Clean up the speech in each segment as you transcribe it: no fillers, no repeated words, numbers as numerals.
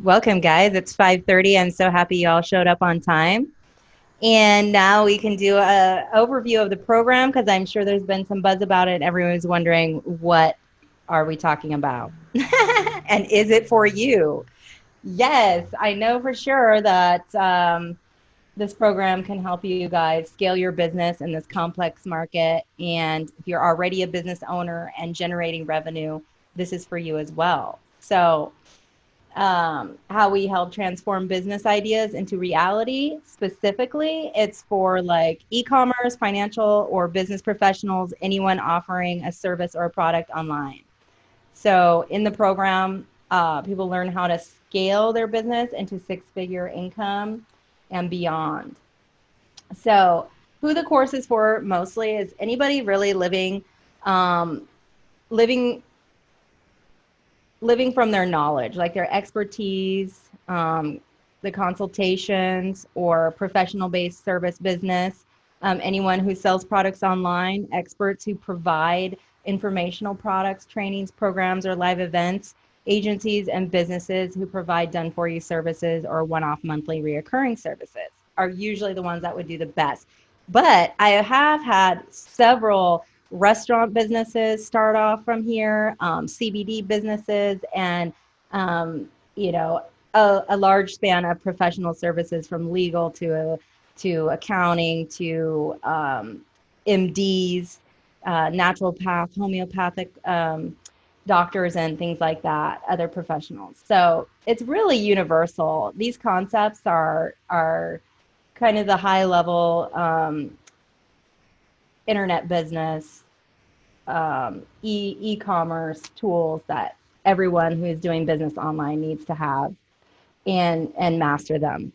Welcome, guys. It's 5:30. I'm so happy you all showed up on time. And now we can do an overview of the program because I'm sure there's been some buzz about it. Everyone's wondering, what are we talking about? And is it for you? Yes, I know for sure that this program can help you guys scale your business in this complex market. And if you're already a business owner and generating revenue, this is for you as well. So how we help transform business ideas into reality. Specifically, it's for like e-commerce, financial, or business professionals, anyone offering a service or a product online. So in the program, people learn how to scale their business into six-figure income and beyond. So who the course is for mostly is anybody really um, living living from their knowledge, like their expertise, the consultations or professional-based service business, anyone who sells products online, experts who provide informational products, trainings, programs, or live events, agencies and businesses who provide done-for-you services or one-off monthly reoccurring services are usually the ones that would do the best. But I have had several restaurant businesses start off from here, CBD businesses, and um, you know, a large span of professional services from legal to accounting to MDs, naturopath, homeopathic doctors, and things like that, other professionals. So it's really universal. These concepts are kind of the high level internet business e-commerce tools that everyone who is doing business online needs to have and master them.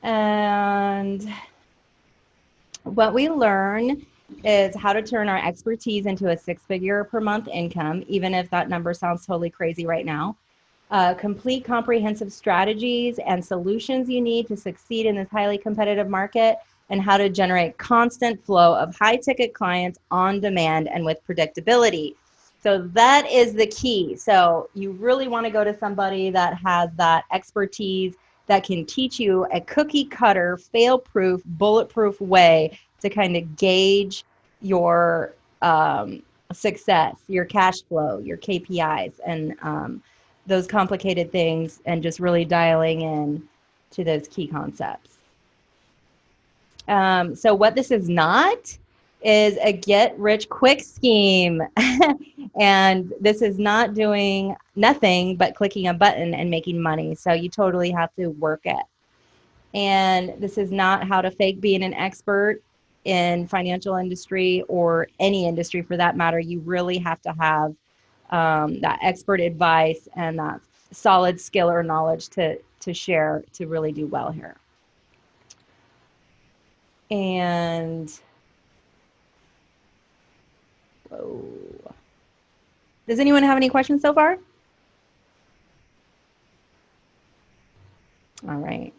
And what we learn is how to turn our expertise into a six-figure per month income, even if that number sounds totally crazy right now. Complete comprehensive strategies and solutions you need to succeed in this highly competitive market, and how to generate constant flow of high ticket clients on demand and with predictability. So that is the key. So you really want to go to somebody that has that expertise that can teach you a cookie cutter, fail proof, bulletproof way to kind of gauge your success, your cash flow, your KPIs, and those complicated things, and just really dialing in to those key concepts. So what this is not is a get rich quick scheme. And this is not doing nothing but clicking a button and making money. So you totally have to work it. And this is not how to fake being an expert in financial industry or any industry for that matter. You really have to have that expert advice and that solid skill or knowledge to share to really do well here. And whoa. Does anyone have any questions so far? All right.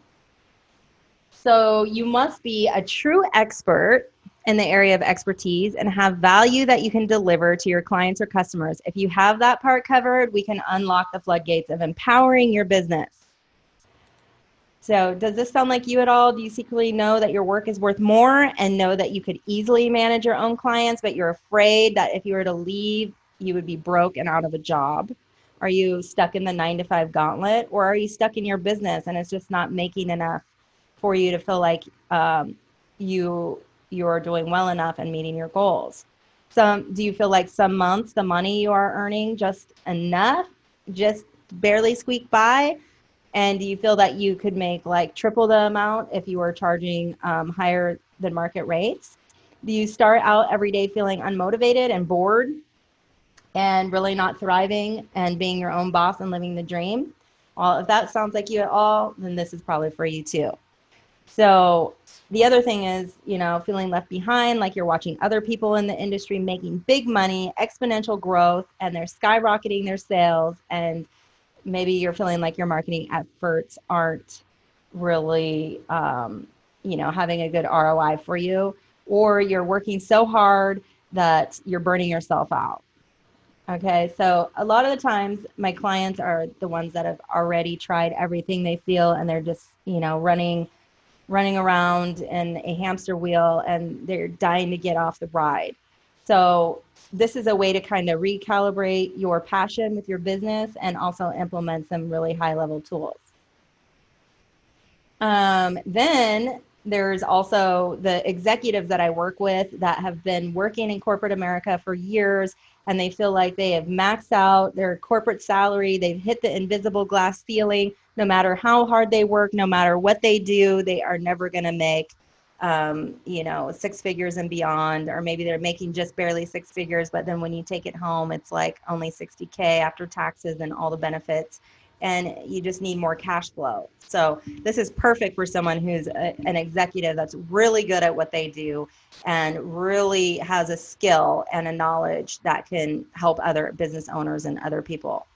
So you must be a true expert in the area of expertise and have value that you can deliver to your clients or customers. If you have that part covered, we can unlock the floodgates of empowering your business. So does this sound like you at all? Do you secretly know that your work is worth more and know that you could easily manage your own clients, but you're afraid that if you were to leave, you would be broke and out of a job? Are you stuck in the 9 to 5 gauntlet, or are you stuck in your business and it's just not making enough for you to feel like you're doing well enough and meeting your goals? Do you feel like some months the money you are earning just enough, just barely squeak by? And do you feel that you could make like triple the amount if you were charging higher than market rates? Do you start out every day feeling unmotivated and bored and really not thriving and being your own boss and living the dream? Well, if that sounds like you at all, then this is probably for you too. So the other thing is, feeling left behind, like you're watching other people in the industry making big money, exponential growth, and they're skyrocketing their sales, and maybe you're feeling like your marketing efforts aren't really, having a good ROI for you, or you're working so hard that you're burning yourself out. Okay, so a lot of the times my clients are the ones that have already tried everything they feel, and they're just, running around in a hamster wheel, and they're dying to get off the ride. So this is a way to kind of recalibrate your passion with your business and also implement some really high level tools. Then there's also the executives that I work with that have been working in corporate America for years, and they feel like they have maxed out their corporate salary. They've hit the invisible glass ceiling. No matter how hard they work, no matter what they do, they are never going to make, six figures and beyond, or maybe they're making just barely six figures, but then when you take it home, it's like only 60K after taxes and all the benefits, and you just need more cash flow. So this is perfect for someone who's an executive that's really good at what they do and really has a skill and a knowledge that can help other business owners and other people.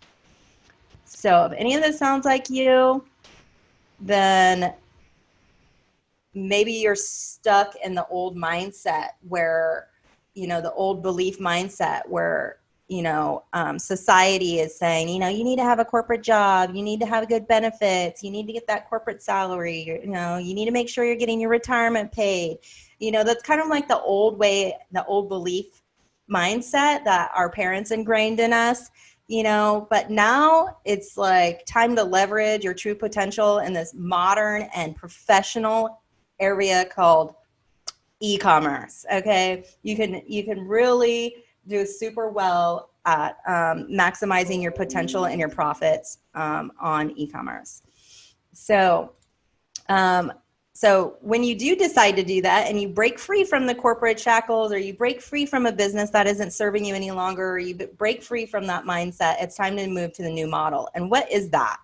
So if any of this sounds like you, then maybe you're stuck in the old mindset where, the old belief mindset where, society is saying, you need to have a corporate job, you need to have good benefits, you need to get that corporate salary, you need to make sure you're getting your retirement paid. That's kind of like the old way, the old belief mindset that our parents ingrained in us, but now it's like time to leverage your true potential in this modern and professional area called e-commerce. Okay, you can really do super well at maximizing your potential and your profits on e-commerce. So when you do decide to do that and you break free from the corporate shackles, or you break free from a business that isn't serving you any longer, or you break free from that mindset, it's time to move to the new model. And what is that?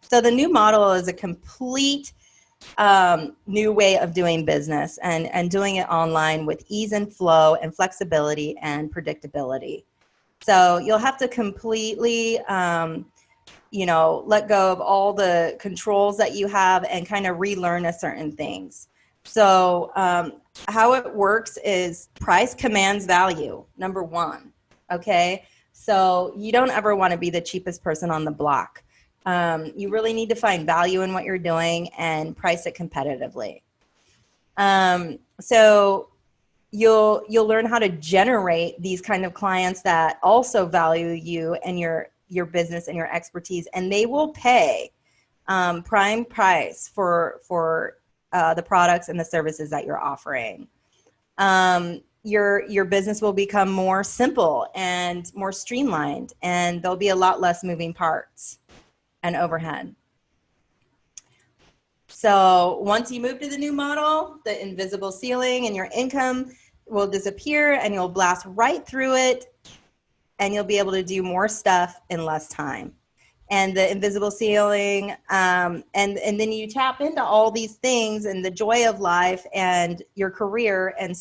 So the new model is a complete new way of doing business, and doing it online with ease and flow and flexibility and predictability. So you'll have to completely, let go of all the controls that you have and kind of relearn a certain things. So how it works is price commands value, number one. Okay. So you don't ever want to be the cheapest person on the block. You really need to find value in what you're doing and price it competitively. So you'll learn how to generate these kind of clients that also value you and your business and your expertise, and they will pay prime price for the products and the services that you're offering. Your business will become more simple and more streamlined, and there'll be a lot less moving parts and overhead. So once you move to the new model, the invisible ceiling and your income will disappear, and you'll blast right through it, and you'll be able to do more stuff in less time. And the invisible ceiling, and then you tap into all these things and the joy of life and your career, and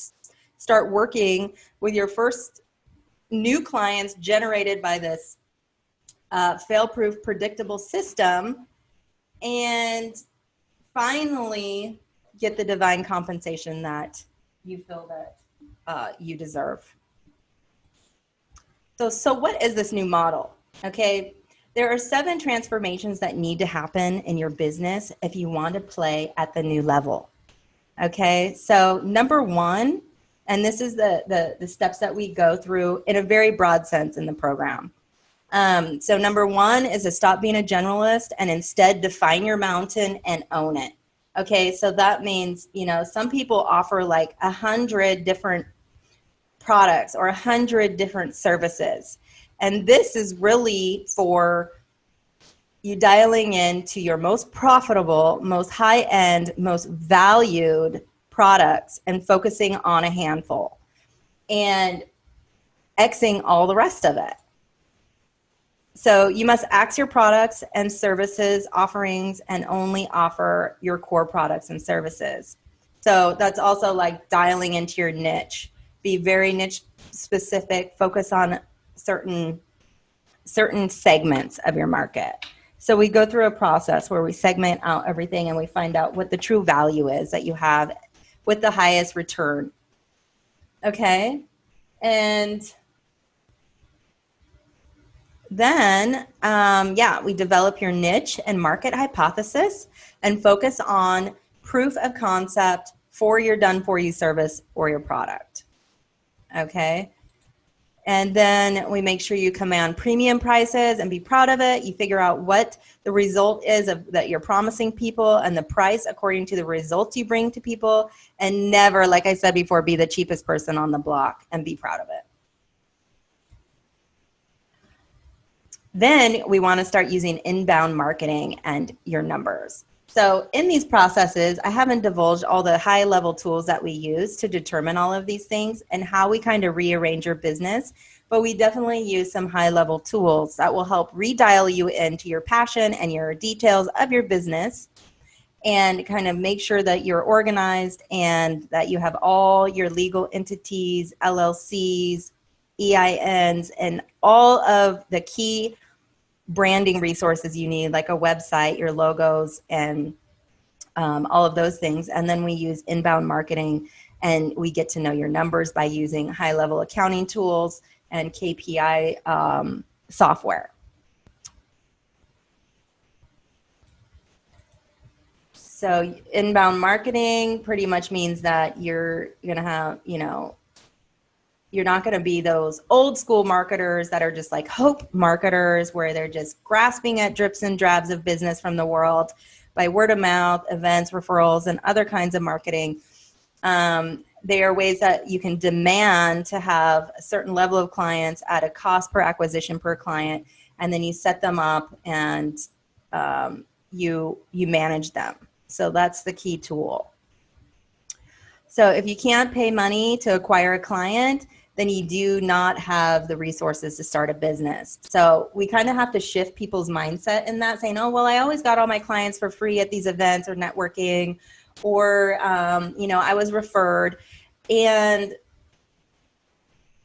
start working with your first new clients generated by this fail-proof, predictable system, and finally get the divine compensation that you feel that you deserve. So what is this new model? Okay, there are 7 transformations that need to happen in your business if you want to play at the new level. Okay, so number 1, and this is the steps that we go through in a very broad sense in the program. So number 1 is to stop being a generalist and instead define your mountain and own it. Okay, so that means, some people offer like 100 different products or 100 different services. And this is really for you dialing into your most profitable, most high-end, most valued products and focusing on a handful and Xing all the rest of it. So you must axe your products and services offerings and only offer your core products and services. So that's also like dialing into your niche. Be very niche specific, focus on certain segments of your market. So we go through a process where we segment out everything and we find out what the true value is that you have with the highest return. Okay? And then, yeah, we develop your niche and market hypothesis and focus on proof of concept for your done-for-you service or your product. Okay. And then we make sure you command premium prices and be proud of it. You figure out what the result is that you're promising people and the price according to the results you bring to people. And never, like I said before, be the cheapest person on the block, and be proud of it. Then we want to start using inbound marketing and your numbers. So in these processes, I haven't divulged all the high level tools that we use to determine all of these things and how we kind of rearrange your business, but we definitely use some high level tools that will help redial you into your passion and your details of your business, and kind of make sure that you're organized and that you have all your legal entities, LLCs, EINs, and all of the key branding resources you need, like a website, your logos, and all of those things. And then we use inbound marketing, and we get to know your numbers by using high-level accounting tools and KPI software. So inbound marketing pretty much means that you're going to have, you're not going to be those old school marketers that are just like hope marketers, where they're just grasping at drips and drabs of business from the world by word of mouth, events, referrals, and other kinds of marketing. They are ways that you can demand to have a certain level of clients at a cost per acquisition per client, and then you set them up and you manage them. So that's the key tool. So if you can't pay money to acquire a client, then you do not have the resources to start a business. So we kind of have to shift people's mindset in that, saying, oh, well, I always got all my clients for free at these events or networking, or, I was referred. And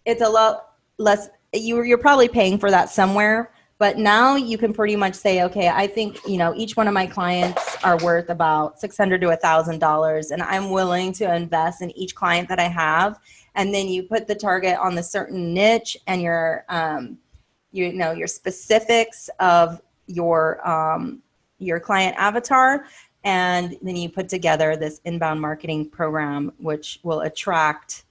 it's a lot less, you're probably paying for that somewhere. But now you can pretty much say, okay, I think, each one of my clients are worth about $600 to $1,000, and I'm willing to invest in each client that I have. And then you put the target on the certain niche and your specifics of your client avatar. And then you put together this inbound marketing program, which will attract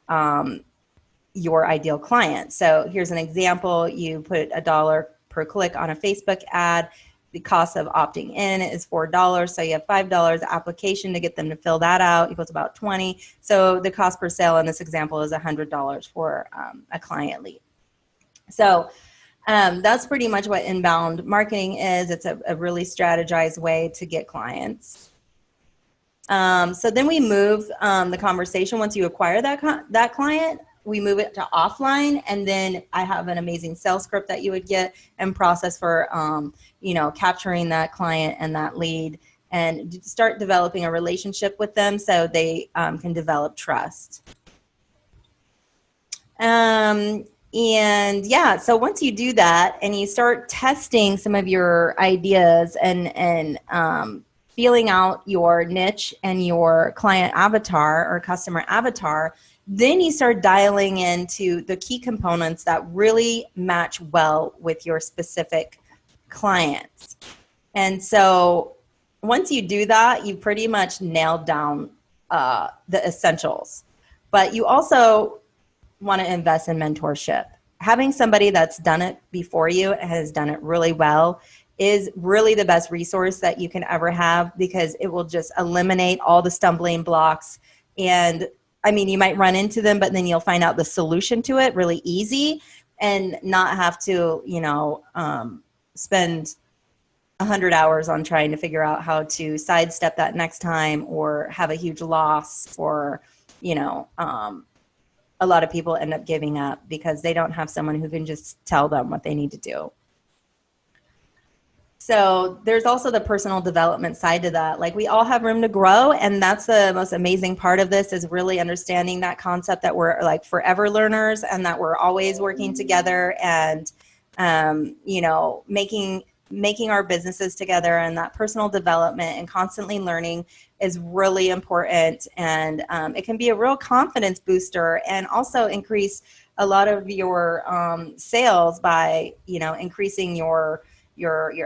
your ideal client. So here's an example. You put $1 per click on a Facebook ad. The cost of opting in is $4. So you have $5 application to get them to fill that out. Equals about $20. So the cost per sale in this example is $100 for a client lead. So that's pretty much what inbound marketing is. It's a really strategized way to get clients. So then we move the conversation. Once you acquire that client, we move it to offline, and then I have an amazing sales script that you would get and process for, capturing that client and that lead, and start developing a relationship with them so they can develop trust. And yeah, so once you do that and you start testing some of your ideas and feeling out your niche and your client avatar or customer avatar, then you start dialing into the key components that really match well with your specific clients. And so once you do that, you pretty much nailed down the essentials. But you also want to invest in mentorship. Having somebody that's done it before you and has done it really well is really the best resource that you can ever have, because it will just eliminate all the stumbling blocks. And I mean, you might run into them, but then you'll find out the solution to it really easy and not have to, spend 100 hours on trying to figure out how to sidestep that next time, or have a huge loss, or, a lot of people end up giving up because they don't have someone who can just tell them what they need to do. So there's also the personal development side to that. Like, we all have room to grow, and that's the most amazing part of this, is really understanding that concept that we're like forever learners and that we're always working together and, making our businesses together. And that personal development and constantly learning is really important. And it can be a real confidence booster, and also increase a lot of your sales by, increasing your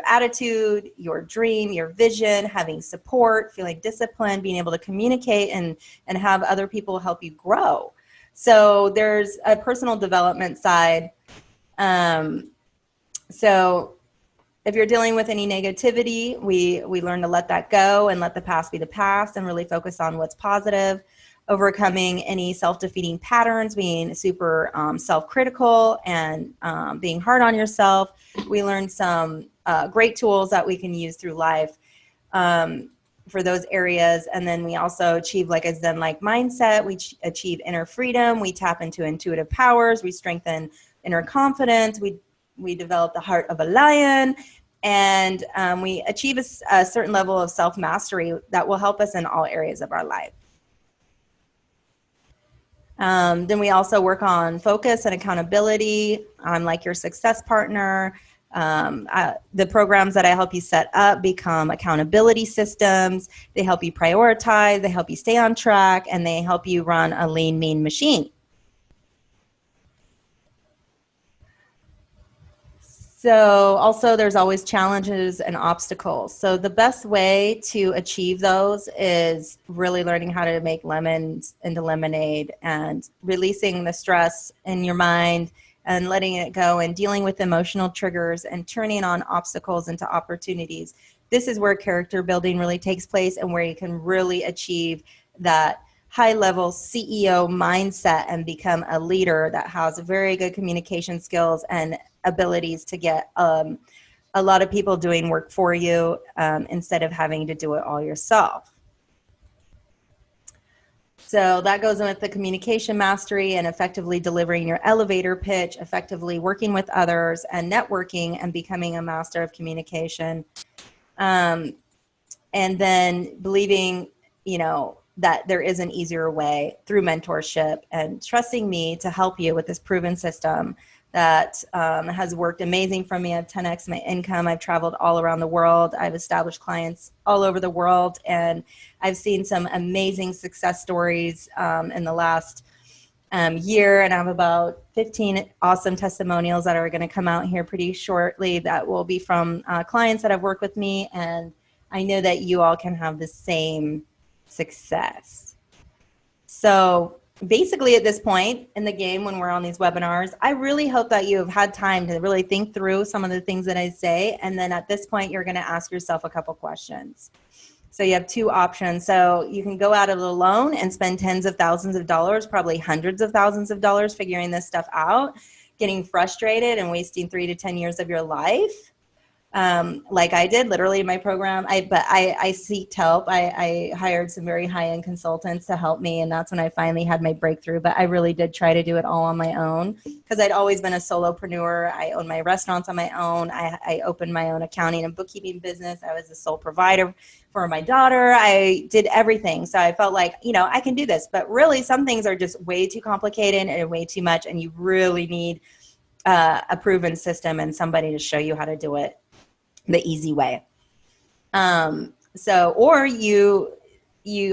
attitude, your dream, your vision, having support, feeling disciplined, being able to communicate and have other people help you grow. So there's a personal development side. So if you're dealing with any negativity, we learn to let that go and let the past be the past and really focus on what's positive, overcoming any self-defeating patterns, being super self-critical and being hard on yourself. We learn some great tools that we can use through life for those areas. And then we also achieve like a Zen-like mindset. We achieve inner freedom. We tap into intuitive powers. We strengthen inner confidence. We develop the heart of a lion, and we achieve a certain level of self-mastery that will help us in all areas of our life. Then we also work on focus and accountability. I'm like your success partner. The programs that I help you set up become accountability systems. They help you prioritize, they help you stay on track, and they help you run a lean, mean machine. So also there's always challenges and obstacles. So the best way to achieve those is really learning how to make lemons into lemonade and releasing the stress in your mind and letting it go and dealing with emotional triggers and turning on obstacles into opportunities. This is where character building really takes place and where you can really achieve that high-level CEO mindset and become a leader that has very good communication skills and abilities to get a lot of people doing work for you instead of having to do it all yourself. So that goes in with the communication mastery and effectively delivering your elevator pitch, effectively working with others and networking and becoming a master of communication. And then believing, that there is an easier way through mentorship and trusting me to help you with this proven system that has worked amazing for me. I've 10x my income. I've traveled all around the world. I've established clients all over the world, and I've seen some amazing success stories in the last year, and I have about 15 awesome testimonials that are going to come out here pretty shortly that will be from clients that have worked with me, and I know that you all can have the same success. So basically at this point in the game when we're on these webinars, I really hope that you have had time to really think through some of the things that I say, and then at this point you're going to ask yourself a couple questions. So you have two options. So you can go at it alone and spend tens of thousands of dollars, probably hundreds of thousands of dollars figuring this stuff out, getting frustrated and wasting 3 to 10 years of your life. Like I did literally in my program, I seeked help. I hired some very high-end consultants to help me, and that's when I finally had my breakthrough. But I really did try to do it all on my own because I'd always been a solopreneur. I owned my restaurants on my own. I opened my own accounting and bookkeeping business. I was a sole provider for my daughter. I did everything. So I felt like, I can do this. But really, some things are just way too complicated and way too much, and you really need a proven system and somebody to show you how to do it the easy way. Or you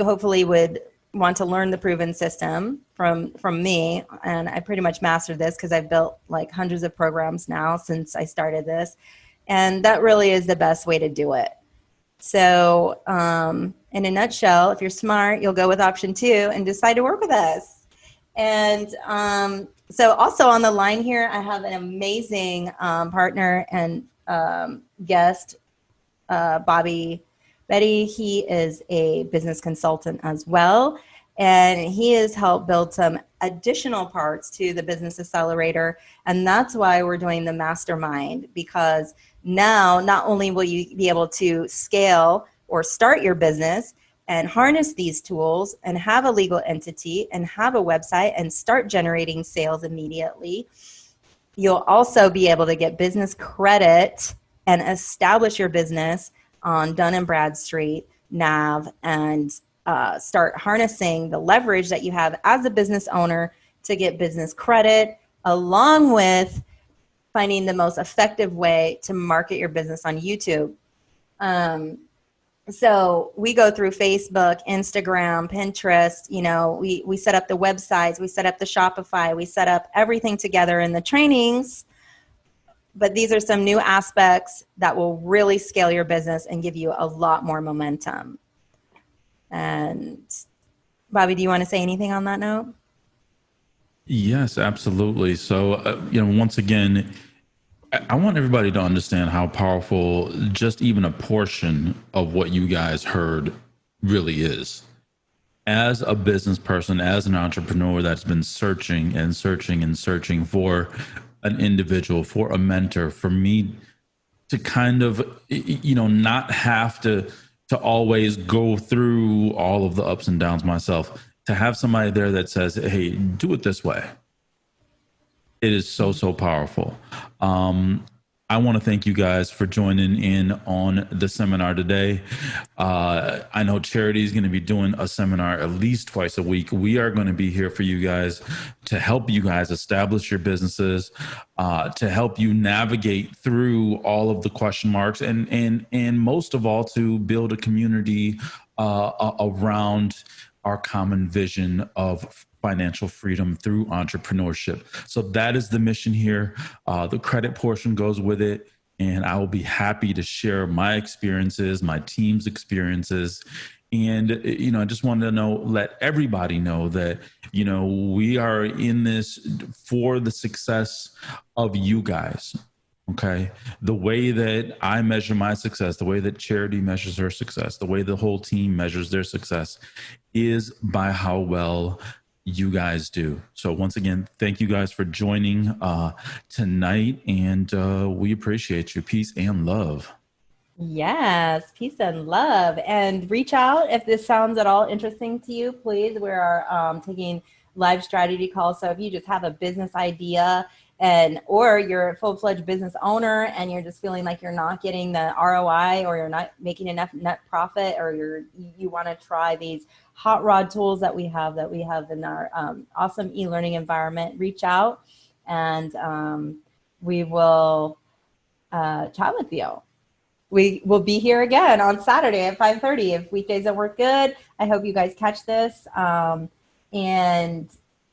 hopefully would want to learn the proven system from me. And I pretty much mastered this because I've built like hundreds of programs now since I started this. And that really is the best way to do it. So in a nutshell, if you're smart, you'll go with option 2 and decide to work with us. And so also on the line here, I have an amazing partner and guest, Bobby Betty. He is a business consultant as well, and he has helped build some additional parts to the Business Accelerator, and that's why we're doing the mastermind, because now not only will you be able to scale or start your business and harness these tools and have a legal entity and have a website and start generating sales immediately, you'll also be able to get business credit and establish your business on Dun & Bradstreet, NAV, and start harnessing the leverage that you have as a business owner to get business credit, along with finding the most effective way to market your business on YouTube. So we go through Facebook, Instagram, Pinterest, we set up the websites, we set up the Shopify, we set up everything together in the trainings. But these are some new aspects that will really scale your business and give you a lot more momentum. And Bobby, do you want to say anything on that note? Yes, absolutely. So, once again, I want everybody to understand how powerful just even a portion of what you guys heard really is. As a business person, as an entrepreneur that's been searching and searching and searching for an individual, for a mentor, for me to kind of, not have to always go through all of the ups and downs myself, to have somebody there that says, hey, do it this way. It is so powerful. I want to thank you guys for joining in on the seminar today. I know Charity is going to be doing a seminar at least twice a week. We are going to be here for you guys to help you guys establish your businesses, to help you navigate through all of the question marks, and most of all, to build a community around our common vision of financial freedom through entrepreneurship. So that is the mission here. The credit portion goes with it. And I will be happy to share my experiences, my team's experiences. And, I just wanted to let everybody know that, we are in this for the success of you guys. Okay. The way that I measure my success, the way that Charity measures her success, the way the whole team measures their success is by how well you guys do. So once again, thank you guys for joining tonight, and we appreciate you. Peace and love. Yes, peace and love. And reach out if this sounds at all interesting to you, please. We are taking live strategy calls. So if you just have a business idea or you're a full-fledged business owner and you're just feeling like you're not getting the ROI or you're not making enough net profit, or you want to try these hot rod tools that we have in our awesome e-learning environment, reach out and we will chat with you. We will be here again on Saturday at 5:30. If weekdays don't work good, I hope you guys catch this. And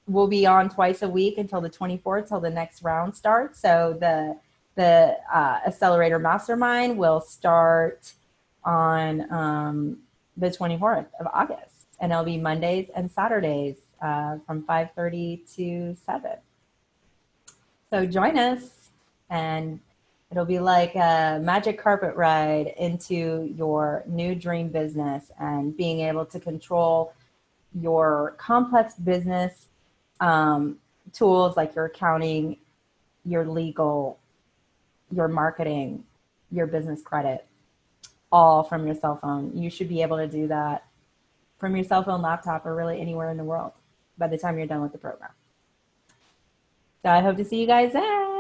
we'll be on twice a week until the 24th, till the next round starts. So the Accelerator Mastermind will start on the 24th of August. And it'll be Mondays and Saturdays from 5:30 to 7. So join us, and it'll be like a magic carpet ride into your new dream business and being able to control your complex business tools like your accounting, your legal, your marketing, your business credit, all from your cell phone. You should be able to do that from your cell phone, laptop, or really anywhere in the world by the time you're done with the program. So I hope to see you guys there.